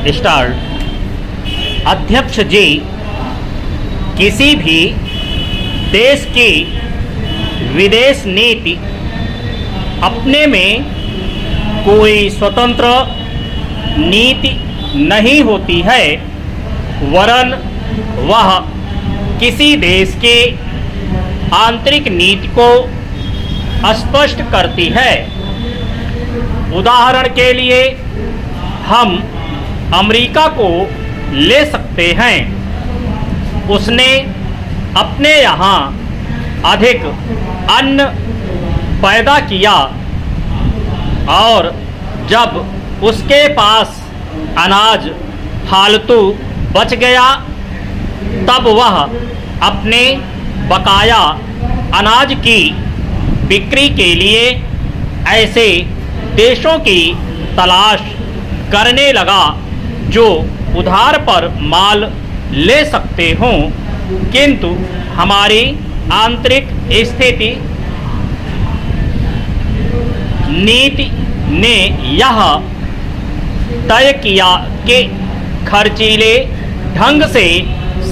Start. अध्यक्ष जी, किसी भी देश की विदेश नीति अपने में कोई स्वतंत्र नीति नहीं होती है, वरन वह किसी देश के आंतरिक नीति को स्पष्ट करती है। उदाहरण के लिए हम अमेरिका को ले सकते हैं। उसने अपने यहाँ अधिक अन्न पैदा किया और जब उसके पास अनाज फालतू बच गया, तब वह अपने बकाया अनाज की बिक्री के लिए ऐसे देशों की तलाश करने लगा जो उधार पर माल ले सकते हों, किंतु हमारी आंतरिक स्थिति नीति ने यह तय किया कि खर्चीले ढंग से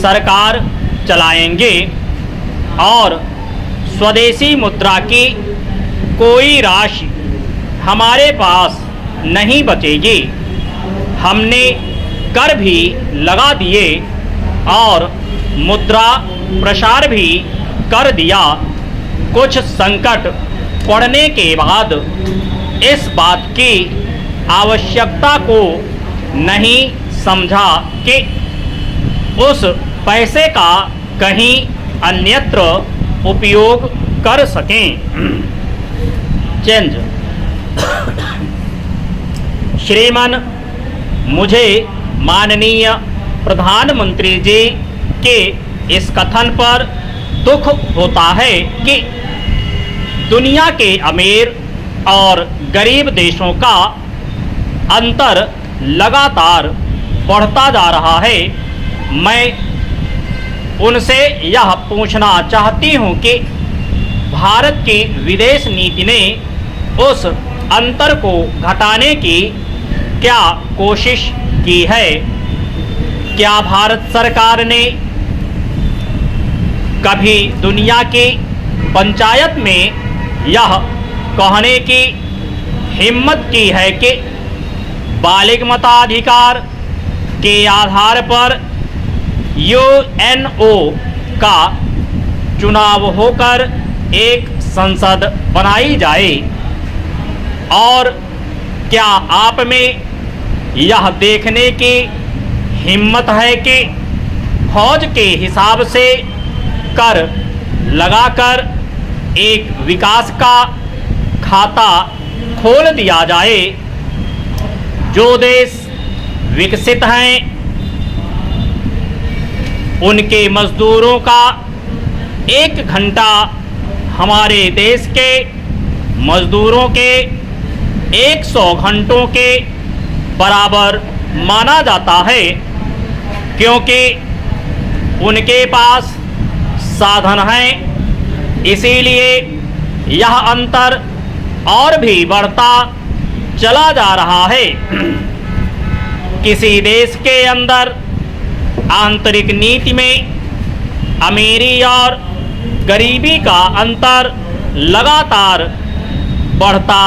सरकार चलाएंगे और स्वदेशी मुद्रा की कोई राशि हमारे पास नहीं बचेगी। हमने कर भी लगा दिए और मुद्रा प्रसार भी कर दिया। कुछ संकट पड़ने के बाद इस बात की आवश्यकता को नहीं समझा कि उस पैसे का कहीं अन्यत्र उपयोग कर सकें। चेंज। श्रीमान, मुझे माननीय प्रधानमंत्री जी के इस कथन पर दुख होता है कि दुनिया के अमीर और गरीब देशों का अंतर लगातार बढ़ता जा रहा है। मैं उनसे यह पूछना चाहती हूं कि भारत की विदेश नीति ने उस अंतर को घटाने की क्या कोशिश की है? क्या भारत सरकार ने कभी दुनिया की पंचायत में यह कहने की हिम्मत की है कि बालिग मताधिकार के आधार पर यूएनओ का चुनाव होकर एक संसद बनाई जाए? और क्या आप में यह देखने की हिम्मत है कि फौज के हिसाब से कर लगाकर एक विकास का खाता खोल दिया जाए? जो देश विकसित हैं उनके मजदूरों का 1 घंटा हमारे देश के मजदूरों के 100 घंटों के बराबर माना जाता है, क्योंकि उनके पास साधन हैं। इसीलिए यह अंतर और भी बढ़ता चला जा रहा है। किसी देश के अंदर आंतरिक नीति में अमीरी और गरीबी का अंतर लगातार बढ़ता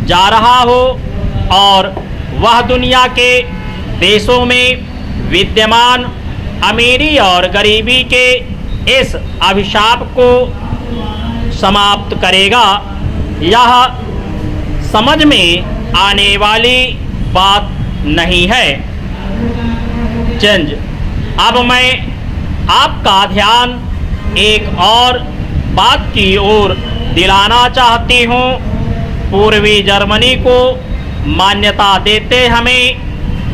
जा रहा हो और वह दुनिया के देशों में विद्यमान अमीरी और गरीबी के इस अभिशाप को समाप्त करेगा, यह समझ में आने वाली बात नहीं है। चेंज। अब मैं आपका ध्यान एक और बात की ओर दिलाना चाहती हूँ। पूर्वी जर्मनी को मान्यता देते हमें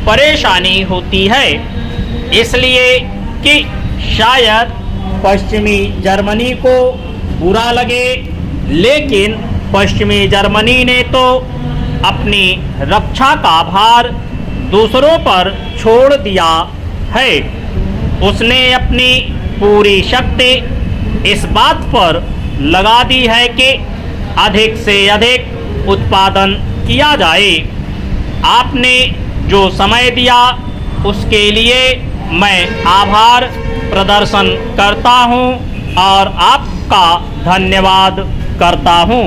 परेशानी होती है, इसलिए कि शायद पश्चिमी जर्मनी को बुरा लगे, लेकिन पश्चिमी जर्मनी ने तो अपनी रक्षा का भार दूसरों पर छोड़ दिया है। उसने अपनी पूरी शक्ति इस बात पर लगा दी है कि अधिक से अधिक उत्पादन किया जाए। आपने जो समय दिया उसके लिए मैं आभार प्रदर्शन करता हूं और आपका धन्यवाद करता हूं।